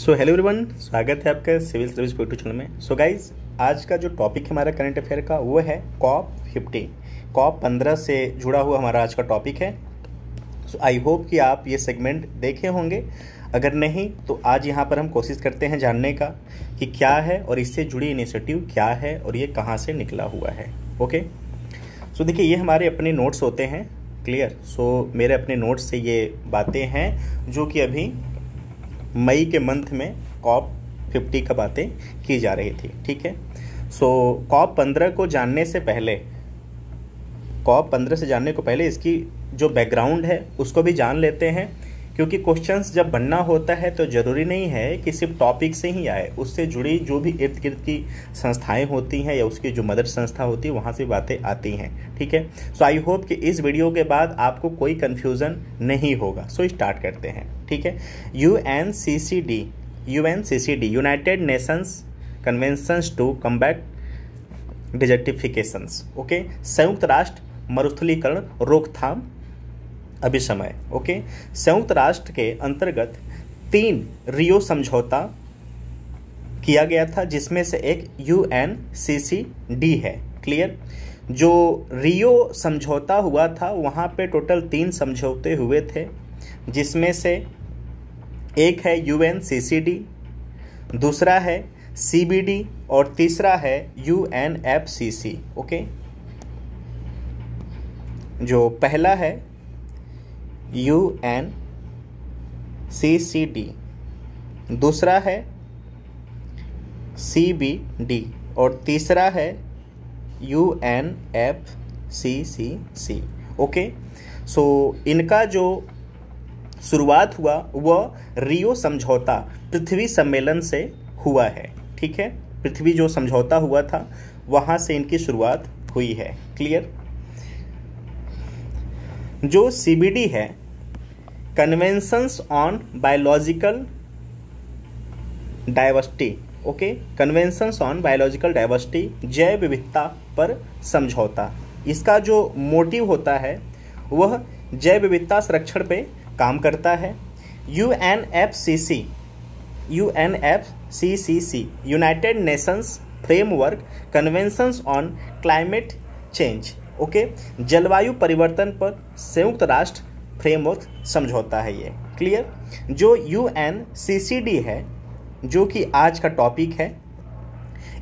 So hello everyone, स्वागत है आपका सिविल सर्विस यूट्यूब चैनल में। सो गाइज, आज का जो टॉपिक है हमारा करंट अफेयर का वो है COP15 से जुड़ा हुआ हमारा आज का टॉपिक है। सो आई होप कि आप ये सेगमेंट देखे होंगे। अगर नहीं तो आज यहाँ पर हम कोशिश करते हैं जानने का कि क्या है और इससे जुड़ी इनिशिएटिव क्या है और ये कहाँ से निकला हुआ है। ओके, सो देखिए, ये हमारे अपने नोट्स होते हैं। क्लियर। सो मेरे अपने नोट्स से ये बातें हैं जो कि अभी मई के मंथ में COP50 का बातें की जा रही थी। ठीक है। सो COP15 को जानने से पहले, COP15 से जानने को पहले इसकी जो बैकग्राउंड है उसको भी जान लेते हैं, क्योंकि क्वेश्चंस जब बनना होता है तो ज़रूरी नहीं है कि सिर्फ टॉपिक से ही आए, उससे जुड़ी जो भी इर्द गिर्द की संस्थाएं होती हैं या उसकी जो मदर संस्था होती है वहाँ से बातें आती हैं। ठीक है। सो आई होप कि इस वीडियो के बाद आपको कोई कन्फ्यूज़न नहीं होगा। सो स्टार्ट करते हैं। ठीक है। UNCCD United Nations conventions to combat desertifications. Okay, संयुक्त राष्ट्र मरुस्थलीकरण रोकथाम अभिसमय। ओके, संयुक्त राष्ट्र के अंतर्गत 3 रियो समझौता किया गया था, जिसमें से एक UNCCD है। क्लियर। जो रियो समझौता हुआ था वहाँ पे टोटल 3 समझौते हुए थे, जिसमें से एक है UNCCD, दूसरा है CBD और तीसरा है UNFCC। ओके, जो पहला है UNCCD, दूसरा है CBD और तीसरा है UNFCCC। ओके, सो इनका जो शुरुआत हुआ वह रियो समझौता पृथ्वी सम्मेलन से हुआ है। ठीक है। पृथ्वी जो समझौता हुआ था वहाँ से इनकी शुरुआत हुई है। क्लियर। जो CBD है, conventions on biological diversity. Okay, conventions on biological diversity, जैव विविधता पर समझौता। इसका जो मोटिव होता है वह जैव विविधता संरक्षण पे काम करता है। UNFCCC United Nations framework conventions on climate change. Okay, जलवायु परिवर्तन पर संयुक्त राष्ट्र फ्रेमवर्क समझौता है ये। क्लियर। जो UNCCD है, जो कि आज का टॉपिक है,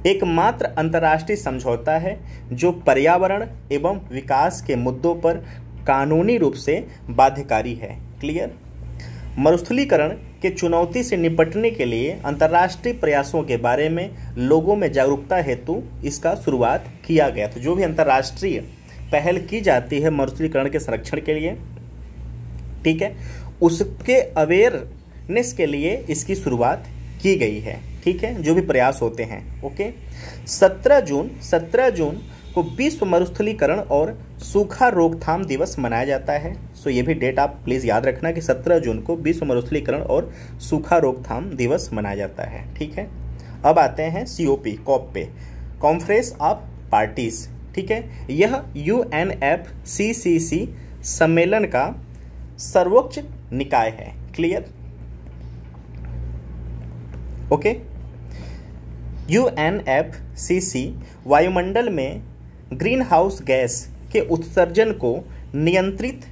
एकमात्र अंतर्राष्ट्रीय समझौता है जो पर्यावरण एवं विकास के मुद्दों पर कानूनी रूप से बाध्यकारी है। क्लियर। मरुस्थलीकरण के चुनौती से निपटने के लिए अंतर्राष्ट्रीय प्रयासों के बारे में लोगों में जागरूकता हेतु इसका शुरुआत किया गया। तो जो भी अंतर्राष्ट्रीय पहल की जाती है मरुस्थलीकरण के संरक्षण के लिए, ठीक है, उसके अवेयरनेस के लिए इसकी शुरुआत की गई है। ठीक है, जो भी प्रयास होते हैं। ओके, 17 जून को विश्व मरुस्थलीकरण और सूखा रोकथाम दिवस मनाया जाता है। सो ये भी डेट आप प्लीज़ याद रखना कि 17 जून को विश्व मरुस्थलीकरण और सूखा रोकथाम दिवस मनाया जाता है। ठीक है। अब आते हैं COP पे, कॉन्फ्रेंस ऑफ पार्टीज। ठीक है, यह UNFCCC सम्मेलन का सर्वोच्च निकाय है। क्लियर। ओके, UNFCCC वायुमंडल में ग्रीन हाउस गैस के उत्सर्जन को नियंत्रित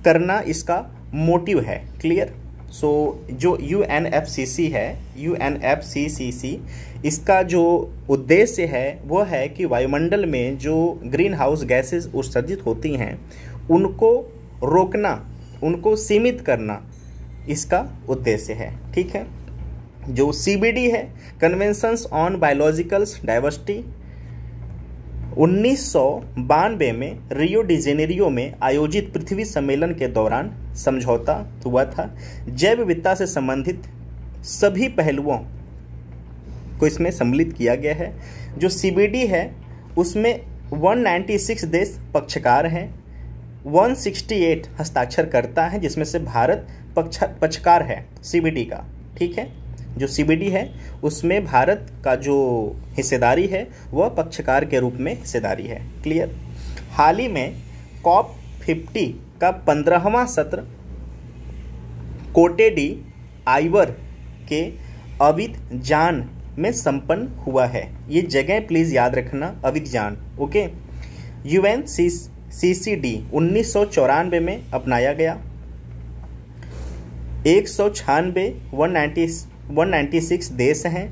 करना इसका मोटिव है। क्लियर। सो जो UNFCCC है, UNFCCC, इसका जो उद्देश्य है वह है कि वायुमंडल में जो ग्रीन हाउस गैसेस उत्सर्जित होती हैं उनको रोकना, उनको सीमित करना इसका उद्देश्य है। ठीक है। जो CBD है, कन्वेंशंस ऑन बायोलॉजिकल डाइवर्सिटी, 1992 में रियो डी जेनेरियो में आयोजित पृथ्वी सम्मेलन के दौरान समझौता हुआ था। जैव विविधता से संबंधित सभी पहलुओं को इसमें सम्मिलित किया गया है। जो CBD है उसमें 196 देश पक्षकार हैं, 168 हस्ताक्षरकर्ता हैं, जिसमें से भारत पक्षकार है CBD का। ठीक है। जो CBD है उसमें भारत का जो हिस्सेदारी है वह पक्षकार के रूप में हिस्सेदारी है। क्लियर। हाल ही में COP50 का 15वां सत्र कोटे डी आइवर के अबिदजान में संपन्न हुआ है। ये जगह प्लीज याद रखना, अबिदजान। ओके। UNCCD 1994 में अपनाया गया। 196 196 देश हैं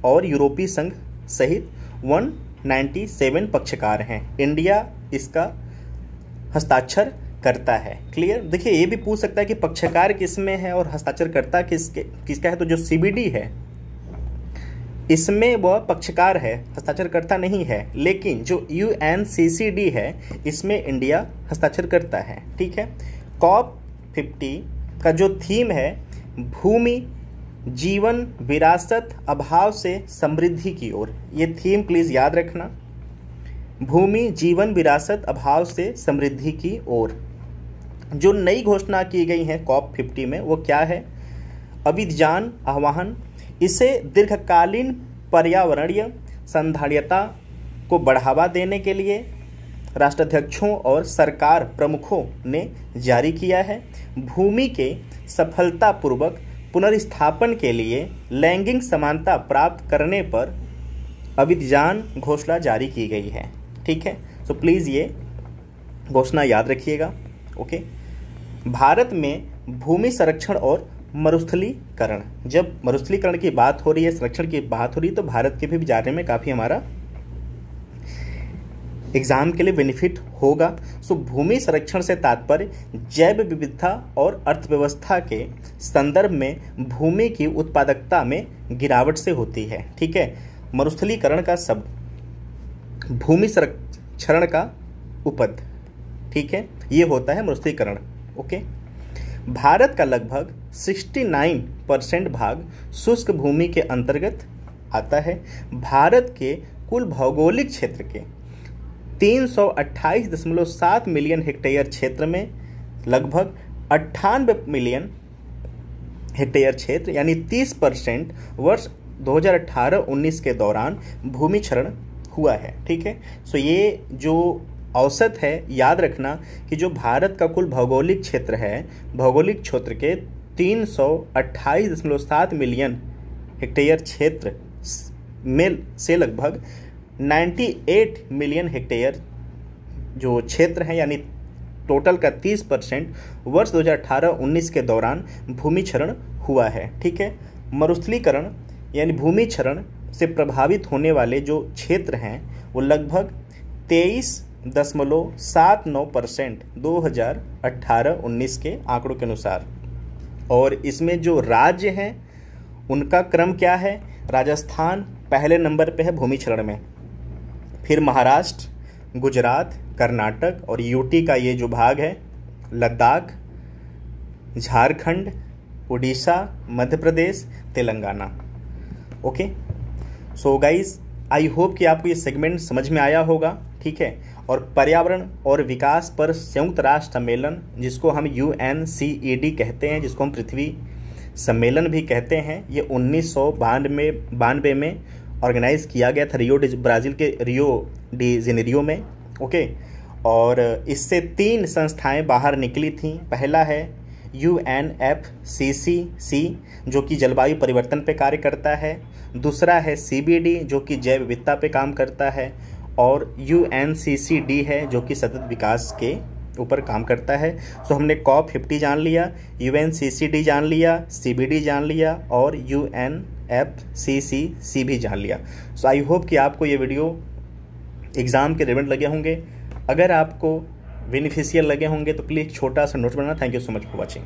और यूरोपीय संघ सहित 197 पक्षकार हैं। इंडिया इसका हस्ताक्षर करता है। क्लियर। देखिए ये भी पूछ सकता है कि पक्षकार किसमें है और हस्ताक्षरकर्ता किसका है, तो जो CBD है इसमें वह पक्षकार है, हस्ताक्षरकर्ता नहीं है, लेकिन जो UNCCD है इसमें इंडिया हस्ताक्षर करता है। ठीक है। COP50 का जो थीम है भूमि जीवन विरासत अभाव से समृद्धि की ओर, ये थीम प्लीज याद रखना, भूमि जीवन विरासत अभाव से समृद्धि की ओर। जो नई घोषणा की गई है COP50 में वो क्या है, अबिदजान आह्वान। इसे दीर्घकालीन पर्यावरणीय संधारणीयता को बढ़ावा देने के लिए राष्ट्राध्यक्षों और सरकार प्रमुखों ने जारी किया है। भूमि के सफलतापूर्वक पुनर्स्थापन के लिए लैंगिक समानता प्राप्त करने पर अबिदजान घोषणा जारी की गई है। ठीक है। तो प्लीज़ ये घोषणा याद रखिएगा। ओके। भारत में भूमि संरक्षण और मरुस्थलीकरण, जब मरुस्थलीकरण की बात हो रही है, संरक्षण की बात हो रही है, तो भारत के भी जाने में काफ़ी हमारा एग्जाम के लिए बेनिफिट होगा। सो भूमि संरक्षण से तात्पर्य जैव विविधता और अर्थव्यवस्था के संदर्भ में भूमि की उत्पादकता में गिरावट से होती है। ठीक है। मरुस्थलीकरण का शब्द भूमि संरक्षण का उपद, ठीक है, ये होता है मरुस्थलीकरण। ओके। भारत का लगभग 69% भाग शुष्क भूमि के अंतर्गत आता है। भारत के कुल भौगोलिक क्षेत्र के 328.7 मिलियन हेक्टेयर क्षेत्र में लगभग 98 मिलियन हेक्टेयर क्षेत्र यानी 30% वर्ष 2018-19 के दौरान भूमि क्षरण हुआ है। ठीक है। सो ये जो औसत है याद रखना कि जो भारत का कुल भौगोलिक क्षेत्र है, भौगोलिक क्षेत्र के 328.7 मिलियन हेक्टेयर क्षेत्र में से लगभग 98 मिलियन हेक्टेयर जो क्षेत्र है यानी टोटल का 30% वर्ष 2018-19 के दौरान भूमि क्षरण हुआ है। ठीक है। मरुस्थलीकरण यानी भूमि क्षरण से प्रभावित होने वाले जो क्षेत्र हैं वो लगभग 23.79% 2018-19 के आंकड़ों के अनुसार। और इसमें जो राज्य हैं उनका क्रम क्या है, राजस्थान पहले नंबर पे है भूमि क्षरण में, फिर महाराष्ट्र, गुजरात, कर्नाटक और यूटी का ये जो भाग है, Ladakh, Jharkhand, Orissa, Madhya Pradesh, Telangana. Okay. So guys I hope कि आपको ये सेगमेंट समझ में आया होगा। ठीक है। और पर्यावरण और विकास पर संयुक्त राष्ट्र सम्मेलन जिसको हम UNCED कहते हैं, जिसको हम पृथ्वी सम्मेलन भी कहते हैं, ये 1992 में ऑर्गेनाइज किया गया था ब्राज़ील के रियो डी जेनेरियो में। ओके। और इससे 3 संस्थाएं बाहर निकली थीं। पहला है UNFCCC जो कि जलवायु परिवर्तन पे कार्य करता है, दूसरा है CBD जो कि जैव विविधता पे काम करता है, और UNCCD है जो कि सतत विकास के ऊपर काम करता है। सो हमने COP50 जान लिया, UNCCD जान लिया, CBD जान लिया और UNFCCC भी जान लिया। सो आई होप कि आपको ये वीडियो एग्ज़ाम के रिलेवेंट लगे होंगे। अगर आपको बेनिफिशियल लगे होंगे तो प्लीज़ छोटा सा note banana. Thank you so much for watching.